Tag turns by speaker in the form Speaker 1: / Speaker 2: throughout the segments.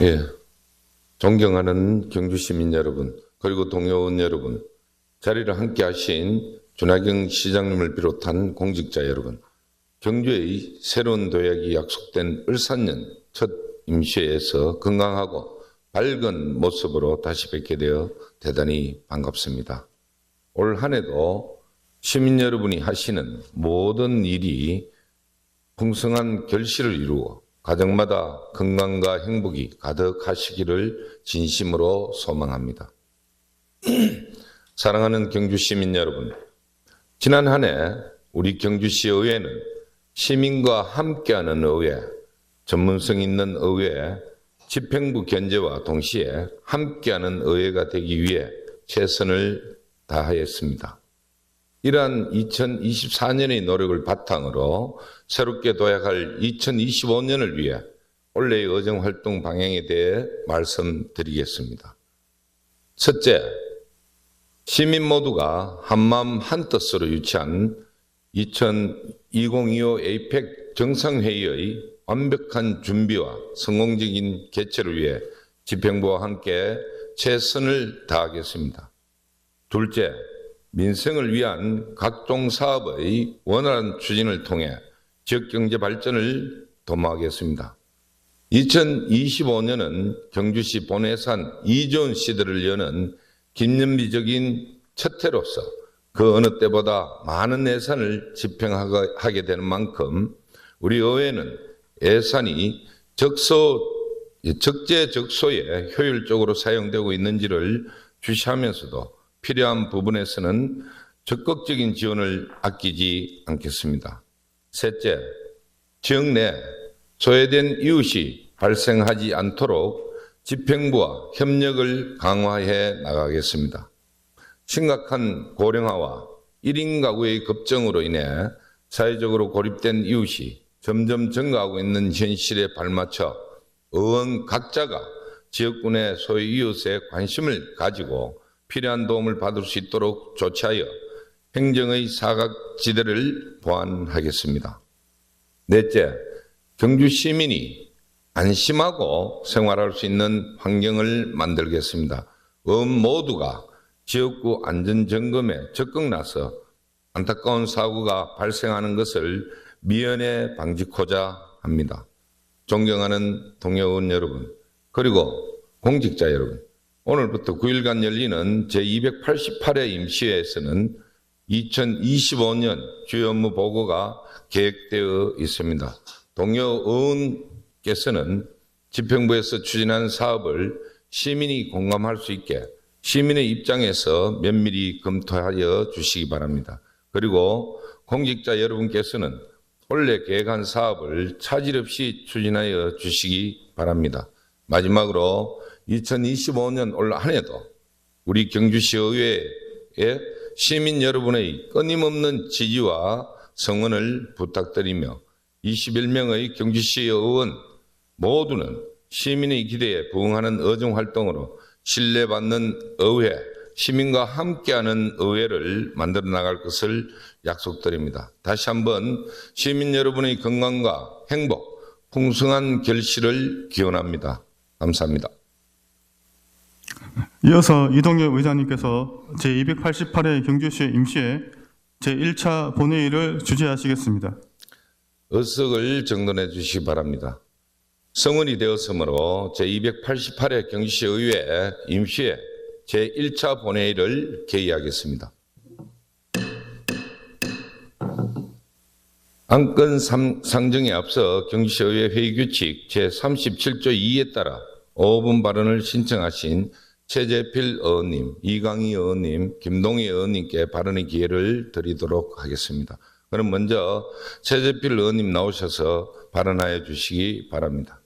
Speaker 1: 예, 존경하는 경주 시민 여러분, 그리고 동료 의원 여러분, 자리를 함께 하신 준하경 시장님을 비롯한 공직자 여러분, 경주의 새로운 도약이 약속된 을사년 첫 임시회에서 건강하고 밝은 모습으로 다시 뵙게 되어 대단히 반갑습니다. 올 한 해도 시민 여러분이 하시는 모든 일이 풍성한 결실을 이루어 가정마다 건강과 행복이 가득하시기를 진심으로 소망합니다. 사랑하는 경주 시민 여러분, 지난 한 해 우리 경주시 의회는 시민과 함께하는 의회, 전문성 있는 의회, 집행부 견제와 동시에 함께하는 의회가 되기 위해 최선을 다하였습니다. 이러한 2024년의 노력을 바탕으로 새롭게 도약할 2025년을 위해 올해의 의정활동 방향에 대해 말씀드리겠습니다. 첫째, 시민 모두가 한마음 한뜻으로 유치한 2025 에이펙 정상회의의 완벽한 준비와 성공적인 개최를 위해 집행부와 함께 최선을 다하겠습니다. 둘째, 민생을 위한 각종 사업의 원활한 추진을 통해 지역경제 발전을 도모하겠습니다. 2025년은 경주시 본예산 2조 원 시대를 여는 기념비적인 첫 해로서 그 어느 때보다 많은 예산을 집행하게 되는 만큼 우리 의회는 예산이 적재적소에 효율적으로 사용되고 있는지를 주시하면서도 필요한 부분에서는 적극적인 지원을 아끼지 않겠습니다. 셋째, 지역 내 소외된 이웃이 발생하지 않도록 집행부와 협력을 강화해 나가겠습니다. 심각한 고령화와 1인 가구의 급증으로 인해 사회적으로 고립된 이웃이 점점 증가하고 있는 현실에 발맞춰 의원 각자가 지역군의 소외 이웃에 관심을 가지고 필요한 도움을 받을 수 있도록 조치하여 행정의 사각지대를 보완하겠습니다. 넷째, 경주 시민이 안심하고 생활할 수 있는 환경을 만들겠습니다. 의원 모두가 지역구 안전점검에 적극 나서 안타까운 사고가 발생하는 것을 미연에 방지하고자 합니다. 존경하는 동료 의원 여러분, 그리고 공직자 여러분, 오늘부터 9일간 열리는 제288회 임시회에서는 2025년 주요 업무 보고가 계획되어 있습니다. 동료 의원께서는 집행부에서 추진한 사업을 시민이 공감할 수 있게 시민의 입장에서 면밀히 검토하여 주시기 바랍니다. 그리고 공직자 여러분께서는 원래 계획한 사업을 차질 없이 추진하여 주시기 바랍니다. 마지막으로 2025년 올 한 해도 우리 경주시 의회에 시민 여러분의 끊임없는 지지와 성원을 부탁드리며 21명의 경주시 의원 모두는 시민의 기대에 부응하는 의정활동으로 신뢰받는 의회, 시민과 함께하는 의회를 만들어 나갈 것을 약속드립니다. 다시 한번 시민 여러분의 건강과 행복, 풍성한 결실을 기원합니다. 감사합니다.
Speaker 2: 이어서 이동엽 의장님께서 제288회 경주시 임시회 제1차 본회의를 주재하시겠습니다.
Speaker 1: 의석을 정돈해 주시기 바랍니다. 성원이 되었으므로 제288회 경주시 의회 임시회 제1차 본회의를 개의하겠습니다. 안건 상정에 앞서 경주시 의회 회의규칙 제37조 2에 따라 5분 발언을 신청하신 최재필 의원님, 이강희 의원님, 김동희 의원님께 발언의 기회를 드리도록 하겠습니다. 그럼 먼저 최재필 의원님 나오셔서 발언하여 주시기 바랍니다.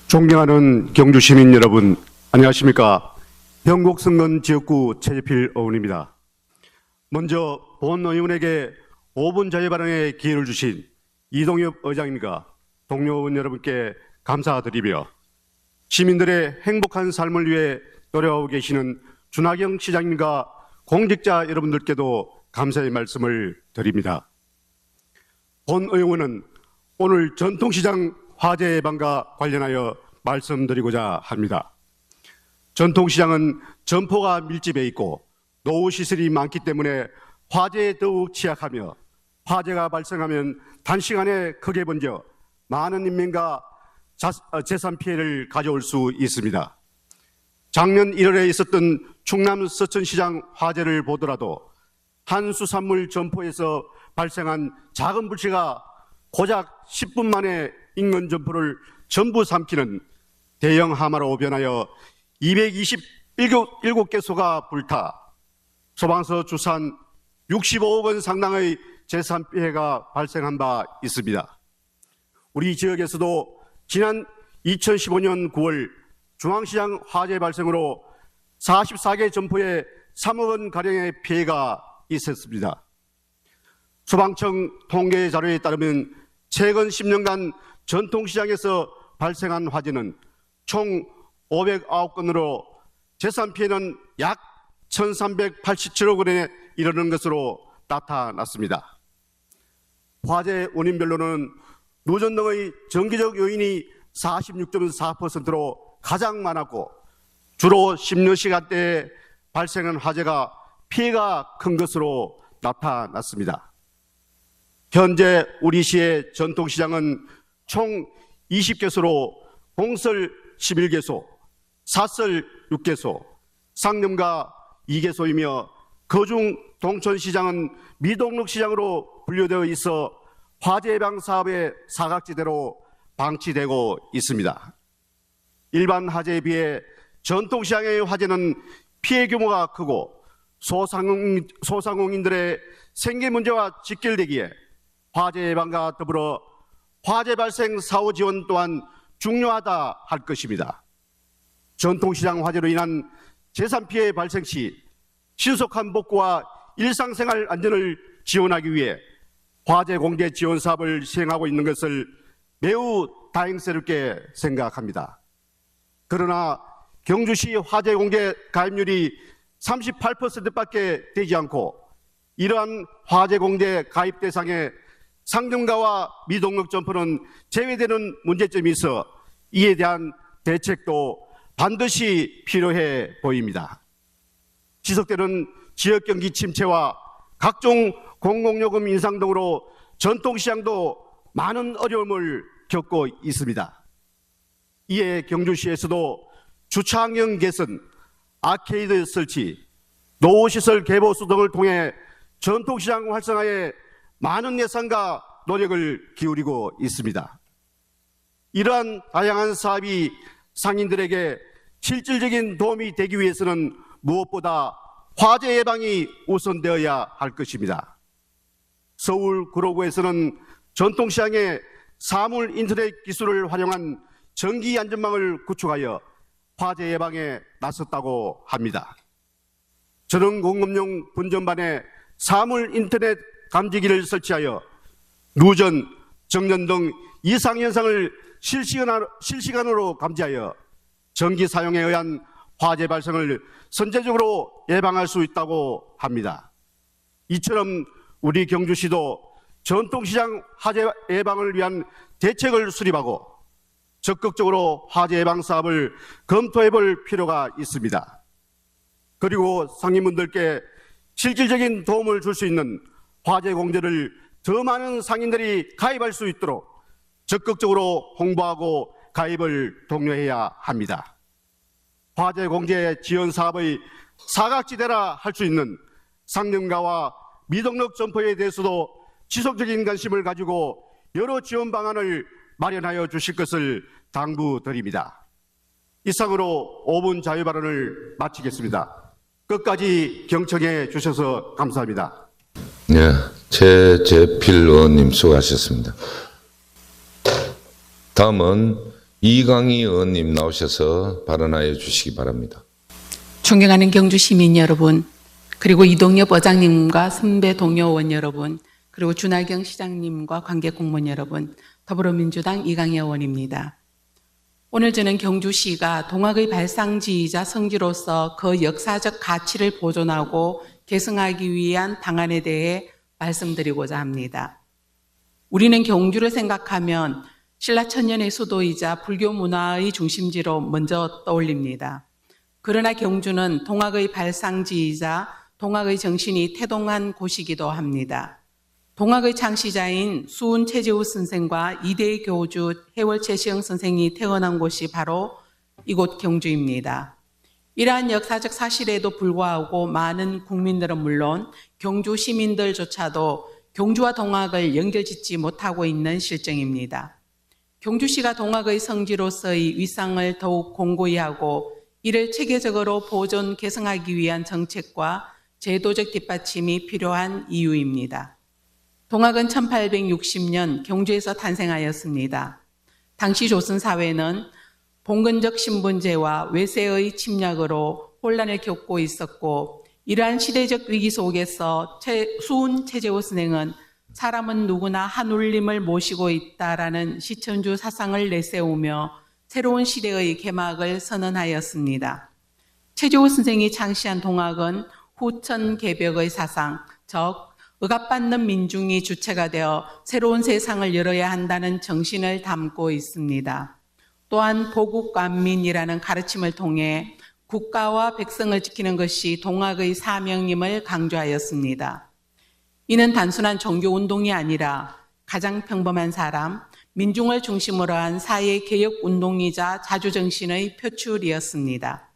Speaker 3: 존경하는 경주 시민 여러분, 안녕하십니까? 영곡성근 지역구 최재필 의원입니다. 먼저 본 의원에게 5분 자유 발언의 기회를 주신 이동엽 의장님과 동료 의원 여러분께 감사드리며 시민들의 행복한 삶을 위해 노력하고 계시는 준하경 시장님과 공직자 여러분들께도 감사의 말씀을 드립니다. 본 의원은 오늘 전통시장 화재 예방과 관련하여 말씀드리고자 합니다. 전통시장은 점포가 밀집해 있고 노후시설이 많기 때문에 화재에 더욱 취약하며 화재가 발생하면 단시간에 크게 번져 많은 인명과 재산 피해를 가져올 수 있습니다. 작년 1월에 있었던 충남 서천시장 화재를 보더라도 한 수산물 점포에서 발생한 작은 불씨가 고작 10분 만에 인근 점포를 전부 삼키는 대형 하마로 변하여 227개소가 불타 소방서 추산 65억 원 상당의 재산 피해가 발생한 바 있습니다. 우리 지역에서도 지난 2015년 9월 중앙시장 화재 발생으로 44개 점포에 3억 원 가량의 피해가 있었습니다. 소방청 통계 자료에 따르면 최근 10년간 전통시장에서 발생한 화재는 총 509건으로 재산 피해는 약 1,387억 원에 이르는 것으로 나타났습니다. 화재 원인별로는 누전 등의 정기적 요인이 46.4%로 가장 많았고 주로 심야 시간대에 발생한 화재가 피해가 큰 것으로 나타났습니다. 현재 우리 시의 전통시장은 총 20개소로 공설 11개소, 사설 6개소, 상점가 2개소이며 그중 동천시장은 미동력시장으로 분류되어 있어 화재 예방 사업의 사각지대로 방치되고 있습니다. 일반 화재에 비해 전통시장의 화재는 피해 규모가 크고 소상공인들의 생계 문제와 직결되기에 화재 예방과 더불어 화재 발생 사후 지원 또한 중요하다 할 것입니다. 전통시장 화재로 인한 재산 피해 발생 시 신속한 복구와 일상생활 안전을 지원하기 위해 화재 공개 지원 사업을 시행하고 있는 것을 매우 다행스럽게 생각합니다. 그러나 경주시 화재 공개 가입률이 38%밖에 되지 않고 이러한 화재 공개 가입 대상에 상점가와 미동력 점포는 제외되는 문제점이 있어 이에 대한 대책도 반드시 필요해 보입니다. 지속되는 지역경기 침체와 각종 공공요금 인상 등으로 전통시장도 많은 어려움을 겪고 있습니다. 이에 경주시에서도 주차환경 개선, 아케이드 설치, 노후시설 개보수 등을 통해 전통시장 활성화에 많은 예산과 노력을 기울이고 있습니다. 이러한 다양한 사업이 상인들에게 실질적인 도움이 되기 위해서는 무엇보다 화재 예방이 우선되어야 할 것입니다. 서울 구로구에서는 전통시장에 사물 인터넷 기술을 활용한 전기 안전망을 구축하여 화재 예방에 나섰다고 합니다. 전원공급용 분전반에 사물 인터넷 감지기를 설치하여 누전, 정전 등 이상 현상을 실시간으로 감지하여 전기 사용에 의한 화재 발생을 선제적으로 예방할 수 있다고 합니다. 이처럼 우리 경주시도 전통시장 화재 예방을 위한 대책을 수립하고 적극적으로 화재 예방 사업을 검토해 볼 필요가 있습니다. 그리고 상인분들께 실질적인 도움을 줄 수 있는 화재 공제를 더 많은 상인들이 가입할 수 있도록 적극적으로 홍보하고 가입을 독려해야 합니다. 화재 공제 지원 사업의 사각지대라 할 수 있는 상점가와 미동력 점포에 대해서도 지속적인 관심을 가지고 여러 지원 방안을 마련하여 주실 것을 당부드립니다. 이상으로 5분 자유발언을 마치겠습니다. 끝까지 경청해 주셔서 감사합니다.
Speaker 1: 네, 최재필 의원님 수고하셨습니다. 다음은 이강희 의원님 나오셔서 발언하여 주시기 바랍니다.
Speaker 4: 존경하는 경주 시민 여러분, 그리고 이동엽 의장님과 선배 동료 의원 여러분, 그리고 준하경 시장님과 관계 공무원 여러분, 더불어민주당 이강희 의원입니다. 오늘 저는 경주시가 동학의 발상지이자 성지로서 그 역사적 가치를 보존하고 계승하기 위한 방안에 대해 말씀드리고자 합니다. 우리는 경주를 생각하면 신라천년의 수도이자 불교 문화의 중심지로 먼저 떠올립니다. 그러나 경주는 동학의 발상지이자 동학의 정신이 태동한 곳이기도 합니다. 동학의 창시자인 수운 최재우 선생과 이대 교주 해월 최시영 선생이 태어난 곳이 바로 이곳 경주입니다. 이러한 역사적 사실에도 불구하고 많은 국민들은 물론 경주 시민들조차도 경주와 동학을 연결짓지 못하고 있는 실정입니다. 경주시가 동학의 성지로서의 위상을 더욱 공고히 하고 이를 체계적으로 보존 개성하기 위한 정책과 제도적 뒷받침이 필요한 이유입니다. 동학은 1860년 경주에서 탄생하였습니다. 당시 조선사회는 봉건적 신분제와 외세의 침략으로 혼란을 겪고 있었고 이러한 시대적 위기 속에서 수운 최재호 선생은 사람은 누구나 한 울림을 모시고 있다라는 시천주 사상을 내세우며 새로운 시대의 개막을 선언하였습니다. 최재호 선생이 창시한 동학은 후천 개벽의 사상, 즉 억압받는 민중이 주체가 되어 새로운 세상을 열어야 한다는 정신을 담고 있습니다. 또한 보국관민이라는 가르침을 통해 국가와 백성을 지키는 것이 동학의 사명임을 강조하였습니다. 이는 단순한 종교운동이 아니라 가장 평범한 사람, 민중을 중심으로 한 사회개혁운동이자 자주정신의 표출이었습니다.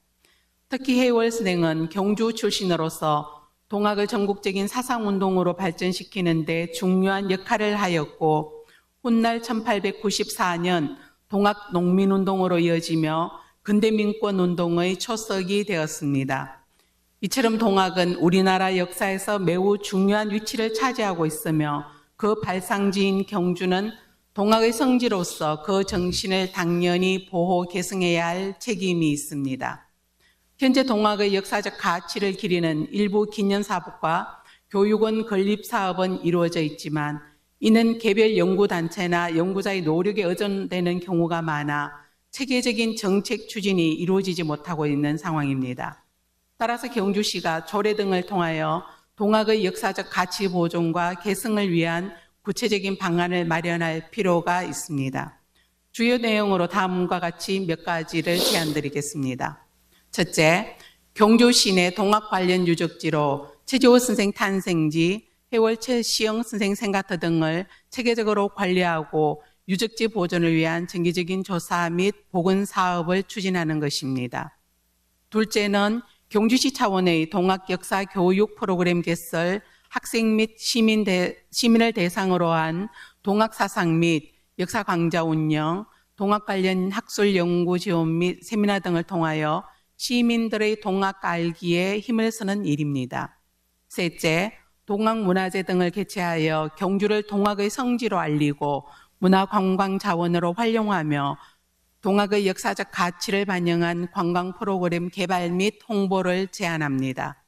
Speaker 4: 특히 해월 선생은 경주 출신으로서 동학을 전국적인 사상운동으로 발전시키는 데 중요한 역할을 하였고 훗날 1894년 동학 농민운동으로 이어지며 근대민권운동의 초석이 되었습니다. 이처럼 동학은 우리나라 역사에서 매우 중요한 위치를 차지하고 있으며 그 발상지인 경주는 동학의 성지로서 그 정신을 당연히 보호 계승해야 할 책임이 있습니다. 현재 동학의 역사적 가치를 기리는 일부 기념사업과 교육원 건립사업은 이루어져 있지만 이는 개별 연구단체나 연구자의 노력에 의존되는 경우가 많아 체계적인 정책 추진이 이루어지지 못하고 있는 상황입니다. 따라서 경주시가 조례 등을 통하여 동학의 역사적 가치 보존과 계승을 위한 구체적인 방안을 마련할 필요가 있습니다. 주요 내용으로 다음과 같이 몇 가지를 제안드리겠습니다. 첫째, 경주 시내 동학 관련 유적지로 최재호 선생 탄생지, 해월 최시영 선생 생가터 등을 체계적으로 관리하고 유적지 보존을 위한 정기적인 조사 및 복원 사업을 추진하는 것입니다. 둘째는 경주시 차원의 동학 역사 교육 프로그램 개설, 학생 및 시민을 대상으로 한 동학 사상 및 역사 강좌 운영, 동학 관련 학술 연구 지원 및 세미나 등을 통하여 시민들의 동학 알기에 힘을 쓰는 일입니다. 셋째, 동학문화제 등을 개최하여 경주를 동학의 성지로 알리고 문화관광 자원으로 활용하며 동학의 역사적 가치를 반영한 관광 프로그램 개발 및 홍보를 제안합니다.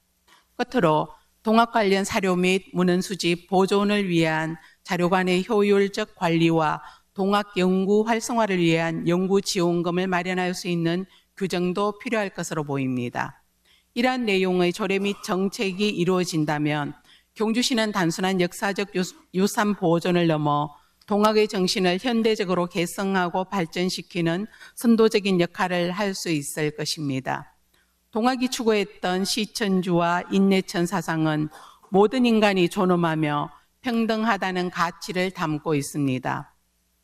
Speaker 4: 끝으로 동학 관련 사료 및 문헌 수집 보존을 위한 자료관의 효율적 관리와 동학 연구 활성화를 위한 연구 지원금을 마련할 수 있는 규정도 필요할 것으로 보입니다. 이러한 내용의 조례 및 정책이 이루어진다면 경주시는 단순한 역사적 유산 보존을 넘어 동학의 정신을 현대적으로 개성하고 발전시키는 선도적인 역할을 할 수 있을 것입니다. 동학이 추구했던 시천주와 인내천 사상은 모든 인간이 존엄하며 평등하다는 가치를 담고 있습니다.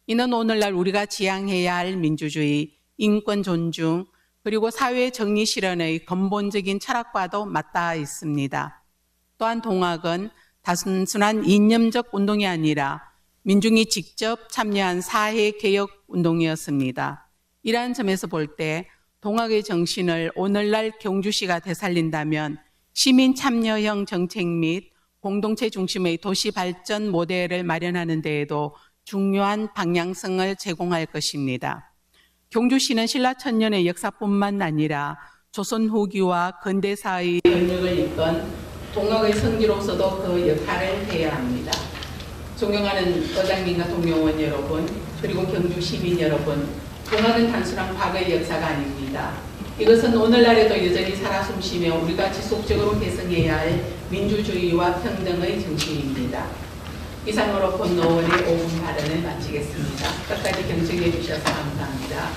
Speaker 4: 이는 오늘날 우리가 지향해야 할 민주주의, 인권 존중, 그리고 사회 정의 실현의 근본적인 철학과도 맞닿아 있습니다. 또한 동학은 단순한 이념적 운동이 아니라 민중이 직접 참여한 사회개혁 운동이었습니다. 이러한 점에서 볼 때 동학의 정신을 오늘날 경주시가 되살린다면 시민 참여형 정책 및 공동체 중심의 도시 발전 모델을 마련하는 데에도 중요한 방향성을 제공할 것입니다. 경주시는 신라천년의 역사뿐만 아니라 조선 후기와 근대사의 영역을 이끈 동학의 성지로서도 그 역할을 해야 합니다. 존경하는 의장님과 동료원 여러분, 그리고 경주 시민 여러분, 동학은 단순한 과거의 역사가 아닙니다. 이것은 오늘날에도 여전히 살아 숨쉬며 우리가 지속적으로 개성해야 할 민주주의와 평등의 정신입니다. 이상으로 본 의원의 5분 발언을 마치겠습니다. 끝까지 경청해 주셔서 감사합니다.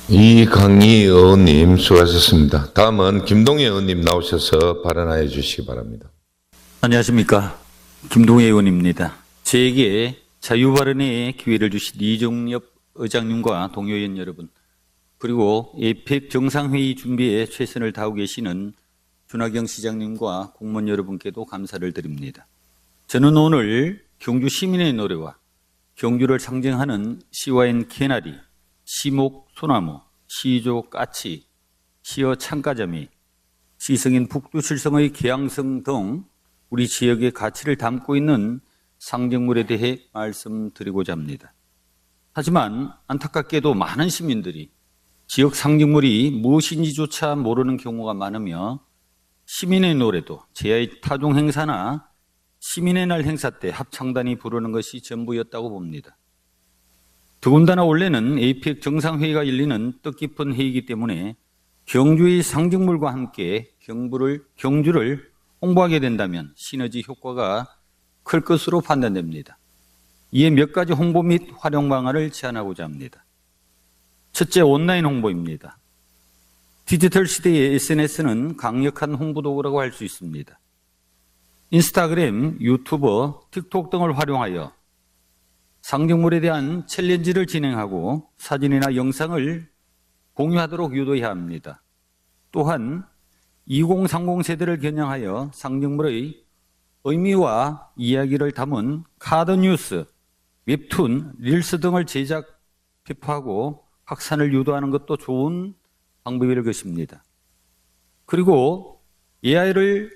Speaker 1: 이강희 의원님 수고하셨습니다. 다음은 김동애 의원님 나오셔서 발언하여 주시기 바랍니다.
Speaker 5: 안녕하십니까. 김동애 의원입니다. 저에게 자유발언의 기회를 주신 이종엽 의장님과 동료의원 여러분, 그리고 에이펙 정상회의 준비에 최선을 다하고 계시는 준하경 시장님과 공무원 여러분께도 감사를 드립니다. 저는 오늘 경주 시민의 노래와 경주를 상징하는 시와인 개나리, 시목 소나무, 시조 까치, 시어 창가자미, 시성인 북두칠성의 개양성 등 우리 지역의 가치를 담고 있는 상징물에 대해 말씀드리고자 합니다. 하지만 안타깝게도 많은 시민들이 지역 상징물이 무엇인지조차 모르는 경우가 많으며 시민의 노래도 제야의 타종 행사나 시민의 날 행사 때 합창단이 부르는 것이 전부였다고 봅니다. 더군다나 원래는 에이펙 정상회의가 열리는 뜻깊은 회의이기 때문에 경주의 상징물과 함께 경주를 홍보하게 된다면 시너지 효과가 클 것으로 판단됩니다. 이에 몇 가지 홍보 및 활용 방안을 제안하고자 합니다. 첫째, 온라인 홍보입니다. 디지털 시대의 SNS는 강력한 홍보 도구라고 할 수 있습니다. 인스타그램, 유튜버, 틱톡 등을 활용하여 상징물에 대한 챌린지를 진행하고 사진이나 영상을 공유하도록 유도해야 합니다. 또한 2030 세대를 겨냥하여 상징물의 의미와 이야기를 담은 카드 뉴스, 웹툰, 릴스 등을 제작, 배포하고 확산을 유도하는 것도 좋은 방법일 것입니다. 그리고 AR을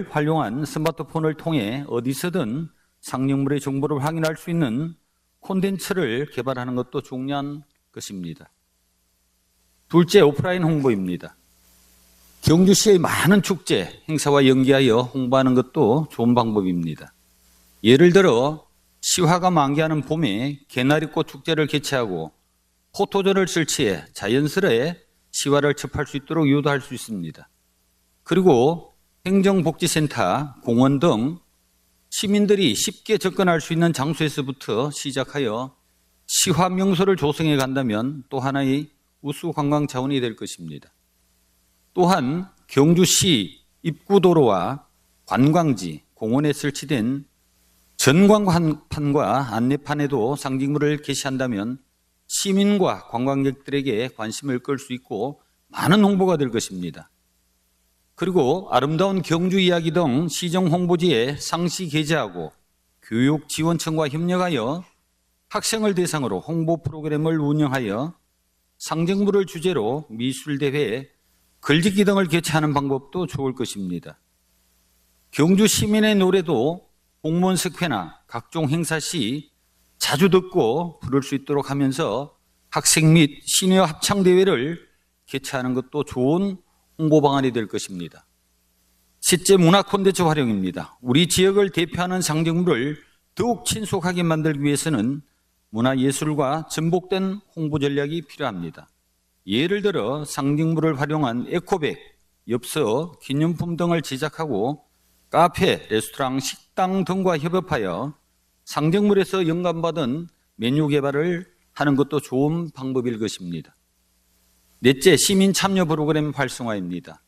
Speaker 5: 활용한 스마트폰을 통해 어디서든 상징물의 정보를 확인할 수 있는 콘텐츠를 개발하는 것도 중요한 것입니다. 둘째, 오프라인 홍보입니다. 경주시의 많은 축제, 행사와 연계하여 홍보하는 것도 좋은 방법입니다. 예를 들어 시화가 만개하는 봄에 개나리꽃 축제를 개최하고 포토존을 설치해 자연스레 시화를 접할 수 있도록 유도할 수 있습니다. 그리고 행정복지센터, 공원 등 시민들이 쉽게 접근할 수 있는 장소에서부터 시작하여 시화 명소를 조성해 간다면 또 하나의 우수 관광 자원이 될 것입니다. 또한 경주시 입구도로와 관광지, 공원에 설치된 전광판과 안내판에도 상징물을 게시한다면 시민과 관광객들에게 관심을 끌 수 있고 많은 홍보가 될 것입니다. 그리고 아름다운 경주 이야기 등 시정 홍보지에 상시 게재하고 교육지원청과 협력하여 학생을 대상으로 홍보 프로그램을 운영하여 상징물을 주제로 미술대회, 글짓기 등을 개최하는 방법도 좋을 것입니다. 경주 시민의 노래도 공무원 석회나 각종 행사 시 자주 듣고 부를 수 있도록 하면서 학생 및 시니어 합창대회를 개최하는 것도 좋은 홍보 방안이 될 것입니다. 셋째, 문화 콘텐츠 활용입니다. 우리 지역을 대표하는 상징물을 더욱 친숙하게 만들기 위해서는 문화예술과 전복된 홍보 전략이 필요합니다. 예를 들어 상징물을 활용한 에코백, 엽서, 기념품 등을 제작하고 카페, 레스토랑, 식당 등과 협업하여 상징물에서 영감받은 메뉴 개발을 하는 것도 좋은 방법일 것입니다. 넷째, 시민 참여 프로그램 활성화입니다.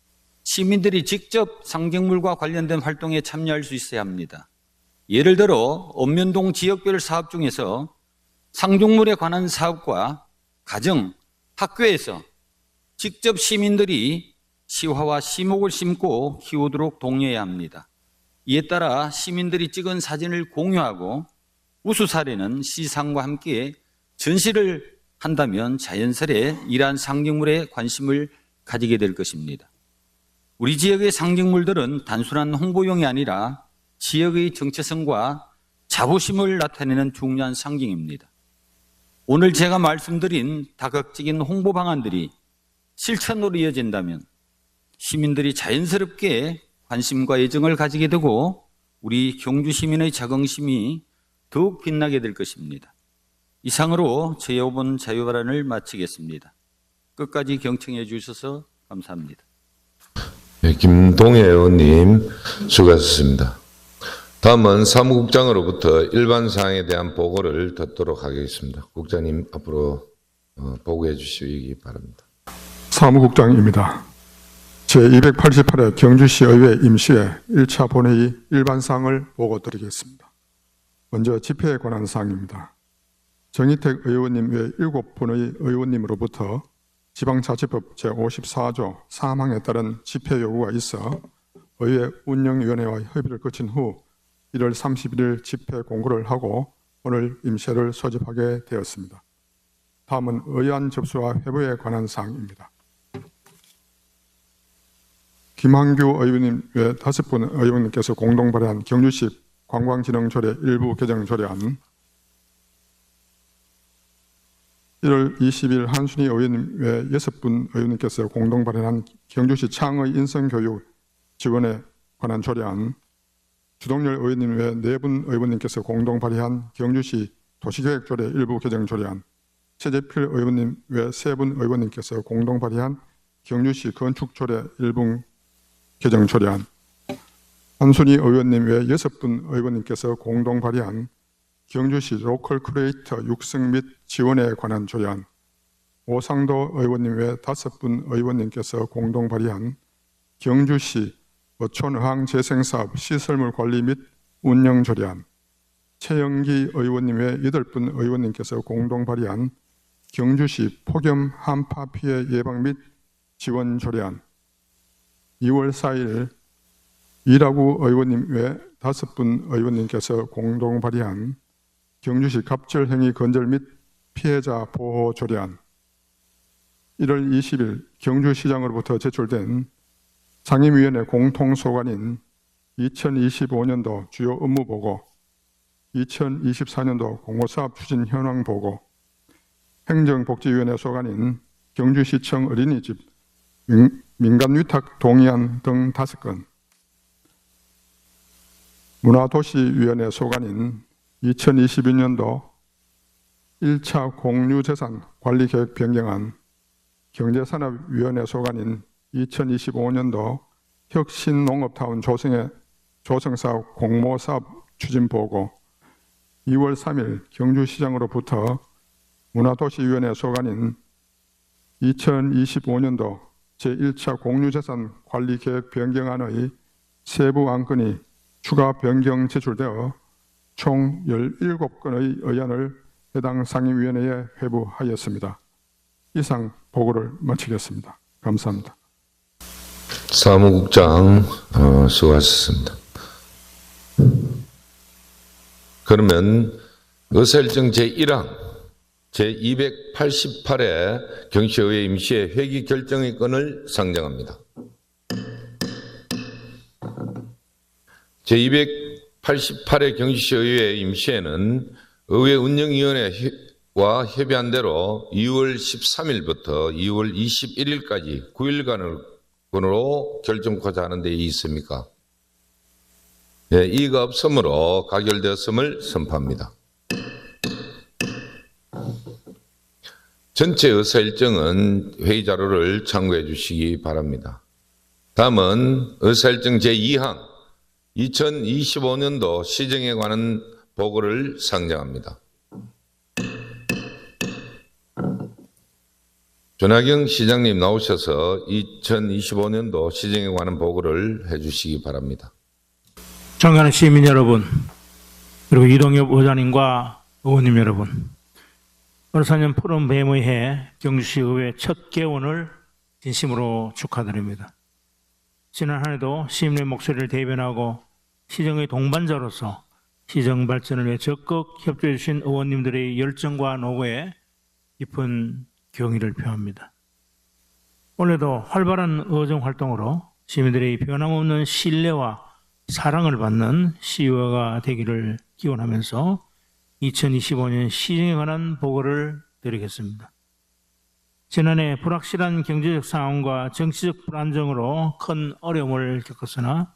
Speaker 5: 시민들이 직접 상징물과 관련된 활동에 참여할 수 있어야 합니다. 예를 들어 읍면동 지역별 사업 중에서 상징물에 관한 사업과 가정, 학교에서 직접 시민들이 시화와 시목을 심고 키우도록 독려해야 합니다. 이에 따라 시민들이 찍은 사진을 공유하고 우수 사례는 시상과 함께 전시를 한다면 자연스레 이러한 상징물에 관심을 가지게 될 것입니다. 우리 지역의 상징물들은 단순한 홍보용이 아니라 지역의 정체성과 자부심을 나타내는 중요한 상징입니다. 오늘 제가 말씀드린 다각적인 홍보 방안들이 실천으로 이어진다면 시민들이 자연스럽게 관심과 애정을 가지게 되고 우리 경주 시민의 자긍심이 더욱 빛나게 될 것입니다. 이상으로 제5번 자유발언을 마치겠습니다. 끝까지 경청해 주셔서 감사합니다.
Speaker 1: 네, 김동애 의원님 수고하셨습니다. 다음은 사무국장으로부터 일반 사항에 대한 보고를 듣도록 하겠습니다. 국장님 앞으로 보고해 주시기 바랍니다.
Speaker 6: 사무국장입니다. 제288회 경주시 의회 임시회 1차 본회의 일반사항을 보고드리겠습니다. 먼저 집회에 관한 사항입니다. 정희택 의원님 외 7분의 의원님으로부터 지방자치법 제54조 3항에 따른 집회 요구가 있어 의회 운영위원회와 협의를 거친 후 1월 31일 집회 공고를 하고 오늘 임시회를 소집하게 되었습니다. 다음은 의안 접수와 회부에 관한 사항입니다. 김한규 의원님 외 5분 의원님께서 공동 발의한 경주시 관광진흥조례 일부 개정 조례안, 1월 20일 한순희 의원님 외 6분 의원님께서 공동 발의한 경주시 창의 인성교육 지원에 관한 조례안, 주동열 의원님 외 4분 의원님께서 공동 발의한 경주시 도시계획조례 일부 개정 조례안, 최재필 의원님 외 3분 의원님께서 공동 발의한 경주시 건축조례 일부 개정 조례안, 한순희 의원님 외 6분 의원님께서 공동 발의한 경주시 로컬 크리에이터 육성 및 지원에 관한 조례안, 오상도 의원님 외 5분 의원님께서 공동 발의한 경주시 어촌의항 재생사업 시설물 관리 및 운영 조례안, 최영기 의원님 외 8분 의원님께서 공동 발의한 경주시 폭염 한파 피해 예방 및 지원 조례안, 2월 4일 이라구 의원님 외 5분 의원님께서 공동 발의한 경주시 갑절행위 건절 및 피해자 보호 조례안, 1월 20일 경주시장으로부터 제출된 상임위원회 공통소관인 2025년도 주요 업무보고, 2024년도 공모사업 추진 현황 보고, 행정복지위원회 소관인 경주시청 어린이집 민간위탁 동의안 등 5건, 문화도시위원회 소관인 2022년도 1차 공유재산 관리계획 변경안, 경제산업위원회 소관인 2025년도 혁신농업타운 조성사업 공모사업 추진보고, 2월 3일 경주시장으로부터 문화도시위원회 소관인 2025년도 제1차 공유재산 관리계획 변경안의 세부 안건이 추가 변경 제출되어 총 17건의 의안을 해당 상임위원회에 회부하였습니다. 이상 보고를 마치겠습니다. 감사합니다.
Speaker 1: 사무국장 수고하셨습니다. 그러면 의사일정 제1항 제288회 경시의회 임시회 회기 결정의 건을 상정합니다. 제288회 경시의회 임시회는 의회 운영위원회와 협의한 대로 2월 13일부터 2월 21일까지 9일간으로 결정코자 하는 데 있습니까? 네, 이의가 없으므로 가결되었음을 선포합니다. 전체 의사일정은 회의자료를 참고해 주시기 바랍니다. 다음은 의사일정 제2항 2025년도 시정에 관한 보고를 상정합니다. 전하경 시장님 나오셔서 2025년도 시정에 관한 보고를 해주시기 바랍니다.
Speaker 7: 존경하는 시민 여러분, 그리고 이동엽 의장님과 의원님 여러분, 오늘 4년 푸른 뱀의회 경주시 의회 첫 개원을 진심으로 축하드립니다. 지난 한 해도 시민의 목소리를 대변하고 시정의 동반자로서 시정 발전을 위해 적극 협조해 주신 의원님들의 열정과 노고에 깊은 경의를 표합니다. 올해도 활발한 의정 활동으로 시민들의 변함없는 신뢰와 사랑을 받는 시의회가 되기를 기원하면서 2025년 시정에 관한 보고를 드리겠습니다. 지난해 불확실한 경제적 상황과 정치적 불안정으로 큰 어려움을 겪었으나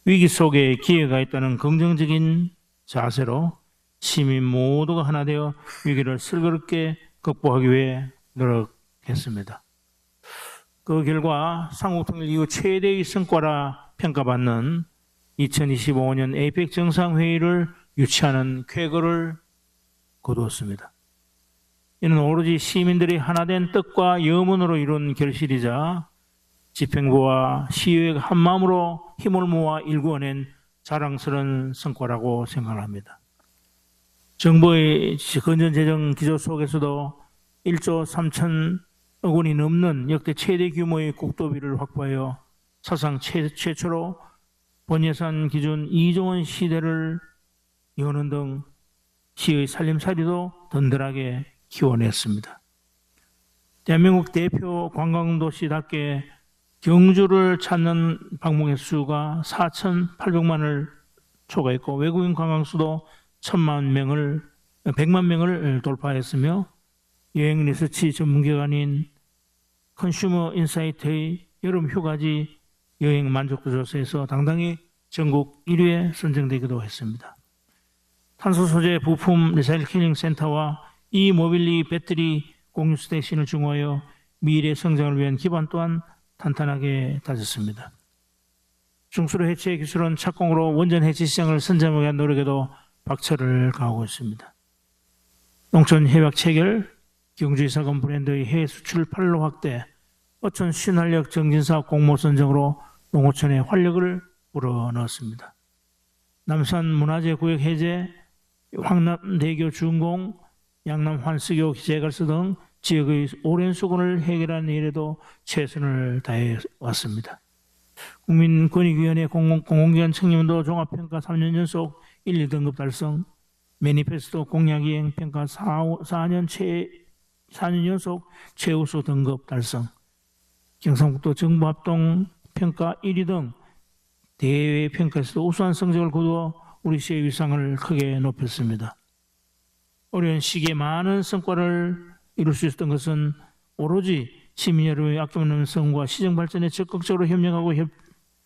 Speaker 7: 위기 속에 기회가 있다는 긍정적인 자세로 시민 모두가 하나 되어 위기를 슬그럽게 극복하기 위해 노력했습니다. 그 결과 삼국통일 이후 최대의 성과라 평가받는 2025년 에이펙 정상회의를 유치하는 쾌거를 거두었습니다. 이는 오로지 시민들이 하나된 뜻과 염원으로 이룬 결실이자 집행부와 시의회가 한마음으로 힘을 모아 일구어낸 자랑스러운 성과라고 생각합니다. 정부의 건전재정 기조 속에서도 1조 3천억 원이 넘는 역대 최대 규모의 국도비를 확보하여 사상 최초로 본예산 기준 2조 원 시대를 여는 등 시의 살림살이도 든든하게 키워냈습니다. 대한민국 대표 관광도시답게 경주를 찾는 방문객 수가 4,800만을 초과했고 외국인 관광수도 100만 명을 돌파했으며 여행 리서치 전문기관인 컨슈머 인사이트의 여름 휴가지 여행 만족도 조사에서 당당히 전국 1위에 선정되기도 했습니다. 탄소 소재 부품 리사이클링 센터와 이모빌리 배터리 공유 스테이션을 중화하여 미래 성장을 위한 기반 또한 탄탄하게 다졌습니다. 중수로 해체 기술은 착공으로 원전 해체 시장을 선점하기 위한 노력에도 박차를 가하고 있습니다. 농촌 해약 체결, 경주의 사건 브랜드의 해외 수출 판로 확대, 어촌 신활력 정진사업 공모 선정으로 농어촌의 활력을 불어넣었습니다. 남산 문화재 구역 해제, 황남대교 준공, 양남 환수교 재갈수 등 지역의 오랜 수건을 해결하는 일에도 최선을 다해 왔습니다. 국민권익위원회 공공기관 청렴도 종합평가 3년 연속 1, 2등급 달성, 매니페스토 공약이행 평가 4년 연속 최우수 등급 달성, 경상북도 정부합동 평가 1위 등 대외 평가에서도 우수한 성적을 거두어 우리 시의 위상을 크게 높였습니다. 어려운 시기에 많은 성과를 이룰 수 있었던 것은 오로지 시민 여러분의 아낌없는 성과 시정 발전에 적극적으로 협력하고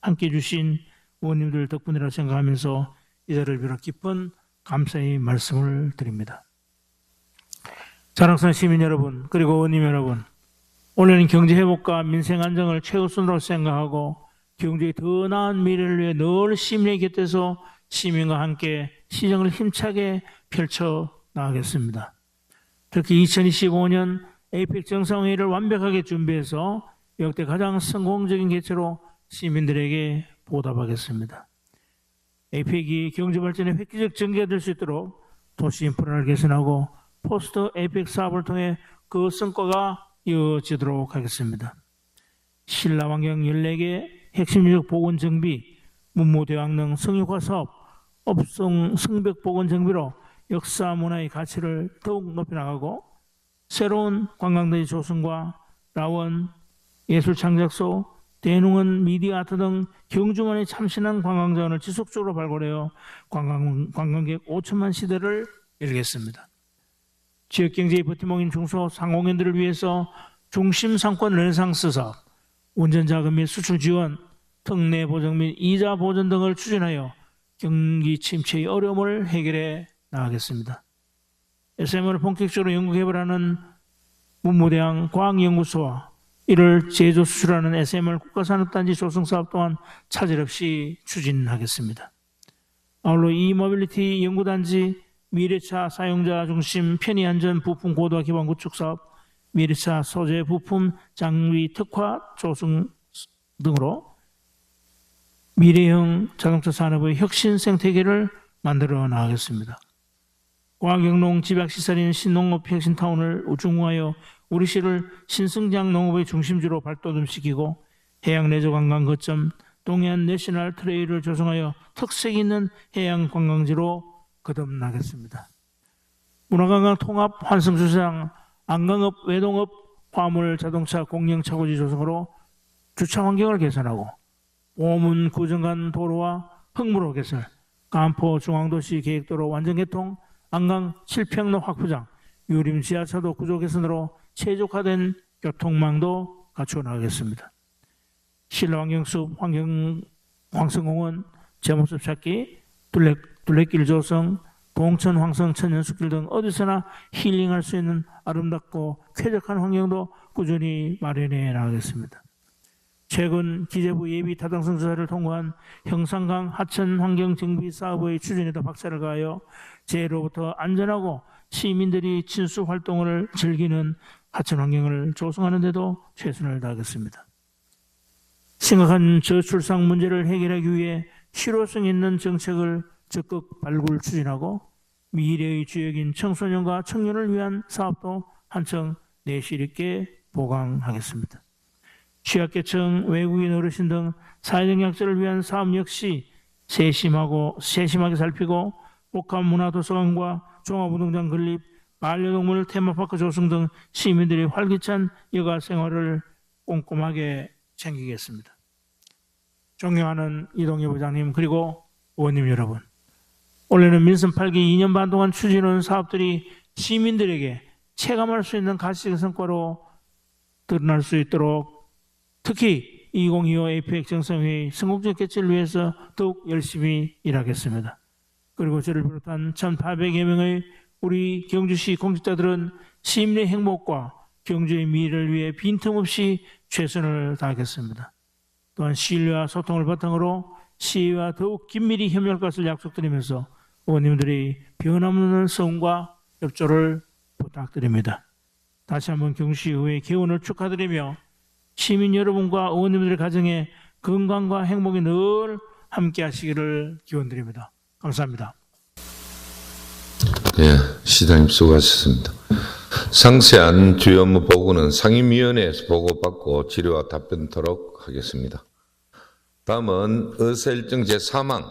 Speaker 7: 함께해 주신 의원님들 덕분이라고 생각하면서 이 자리를 빌어 깊은 감사의 말씀을 드립니다. 자랑스러운 시민 여러분 그리고 의원님 여러분, 올해는 경제 회복과 민생 안정을 최우선으로 생각하고 경제의 더 나은 미래를 위해 늘 시민의 곁에서 시민과 함께 시정을 힘차게 펼쳐 나가겠습니다. 특히 2025년 에이펙 정상회의를 완벽하게 준비해서 역대 가장 성공적인 개최로 시민들에게 보답하겠습니다. 에이펙이 경제 발전의 획기적 전개가 될 수 있도록 도시 인프라를 개선하고 포스트 에이펙 사업을 통해 그 성과가 이어지도록 하겠습니다. 신라 환경 14개 핵심 유적 복원 정비, 문무대왕릉 성육화 사업, 업성 성벽 복원 정비로 역사 문화의 가치를 더욱 높여나가고 새로운 관광도시 조성과 라원, 예술창작소, 대농원 미디어 아트 등 경주만의 참신한 관광자원을 지속적으로 발굴하여 관광객 5천만 시대를 열겠습니다. 지역경제의 버팀목인 중소상공인들을 위해서 중심상권 르네상스 사업, 운전자금 및 수출 지원, 특례 보정 및 이자 보전 등을 추진하여 경기 침체의 어려움을 해결해 나가겠습니다. SMR을 본격적으로 연구 개발하는 문무대왕 과학연구소와 이를 제조 수출하는 SMR 국가산업단지 조성사업 또한 차질 없이 추진하겠습니다. 아울러 이모빌리티 연구단지, 미래차 사용자 중심 편의안전 부품 고도화 기반 구축 사업, 미래차 소재 부품 장비 특화 조성 등으로 미래형 자동차 산업의 혁신 생태계를 만들어 나가겠습니다. 과학영농 집약시설인 신농업 혁신타운을 우중화하여 우리 시를 신승장 농업의 중심지로 발돋움시키고 해양레저관광 거점 동해안 내셔널 트레일을 조성하여 특색 있는 해양관광지로 거듭나겠습니다. 문화관광 통합 환승주차장, 안강업, 외동업, 화물 자동차 공영 차고지 조성으로 주차 환경을 개선하고 오문 구정간 도로와 흙무로 개설, 간포 중앙도시 계획도로 완전 개통, 안강 7평로 확보장, 유림 지하차도 구조 개선으로 최적화된 교통망도 갖추어 나가겠습니다. 신라환경숲, 황성공원, 제모습 찾기, 둘레길 조성, 동천 황성 천연숲길 등 어디서나 힐링할 수 있는 아름답고 쾌적한 환경도 꾸준히 마련해 나가겠습니다. 최근 기재부 예비 타당성 조사를 통과한 형산강 하천 환경 정비 사업의 추진에도 박차를 가하여 재해로부터 안전하고 시민들이 친수 활동을 즐기는 하천 환경을 조성하는 데도 최선을 다하겠습니다. 심각한 저출산 문제를 해결하기 위해 실효성 있는 정책을 적극 발굴 추진하고 미래의 주역인 청소년과 청년을 위한 사업도 한층 내실 있게 보강하겠습니다. 취약계층, 외국인 어르신 등 사회적 약자를 위한 사업 역시 세심하게 살피고 복합문화도서관과 종합운동장 건립, 반려동물 테마파크 조성 등 시민들의 활기찬 여가 생활을 꼼꼼하게 챙기겠습니다. 존경하는 이동엽 부장님 그리고 의원님 여러분, 올해는 민선 8기 2년 반 동안 추진해온 사업들이 시민들에게 체감할 수 있는 가시적 성과로 드러날 수 있도록 특히 2025 APEC 정상회의 성공적 개최를 위해서 더욱 열심히 일하겠습니다. 그리고 저를 비롯한 1,800여 명의 우리 경주시 공직자들은 시민의 행복과 경주의 미래를 위해 빈틈없이 최선을 다하겠습니다. 또한 신뢰와 소통을 바탕으로 시의와 더욱 긴밀히 협력할 것을 약속드리면서 의원님들의 변함없는 성원과 협조를 부탁드립니다. 다시 한번 경주시의회 개원을 축하드리며 시민 여러분과 의원님들의 가정에 건강과 행복이 늘 함께 하시기를 기원드립니다. 감사합니다.
Speaker 1: 네, 시장님 수고하셨습니다. 상세한 주요 업무 보고는 상임위원회에서 보고받고 질의와 답변토록 하겠습니다. 다음은 의사일정 제3항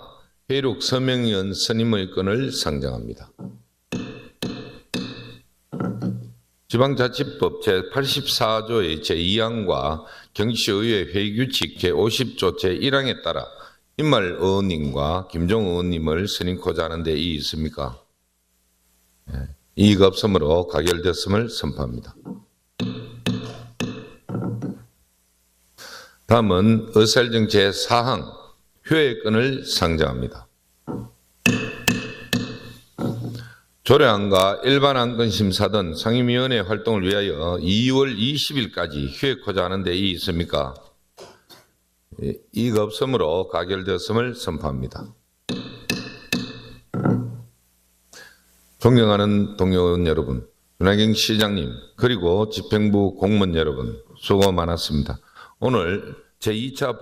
Speaker 1: 회륙 서명위원 선임의 건을 상정합니다. 지방자치법 제84조의 제2항과 경주시의회 회의규칙 제50조 제1항에 따라 임말 의원님과 김종 의원님을 선임코자 하는 데 이의 있습니까? 이의가 없으므로 가결됐음을 선포합니다. 다음은 의사일정 제4항 효액건을 상정합니다. 조례안과 일반 안건 심사 등 상임위원회 활동을 위하여 2월 20일까지 효액코자 하는 데 이의 있습니까? 이의가 없으므로 가결되었음을 선포합니다. 존경하는 동료 의원 여러분, 윤하경 시장님 그리고 집행부 공무원 여러분 수고 많았습니다. 오늘 제2차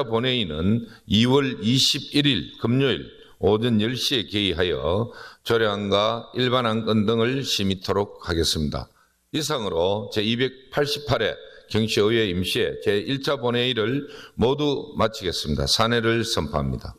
Speaker 1: 본회의는 2월 21일 금요일 오전 10시에 개의하여 조례안과 일반 안건 등을 심의토록 하겠습니다. 이상으로 제288회 경주시의회 임시회 제1차 본회의를 모두 마치겠습니다. 산회를 선포합니다.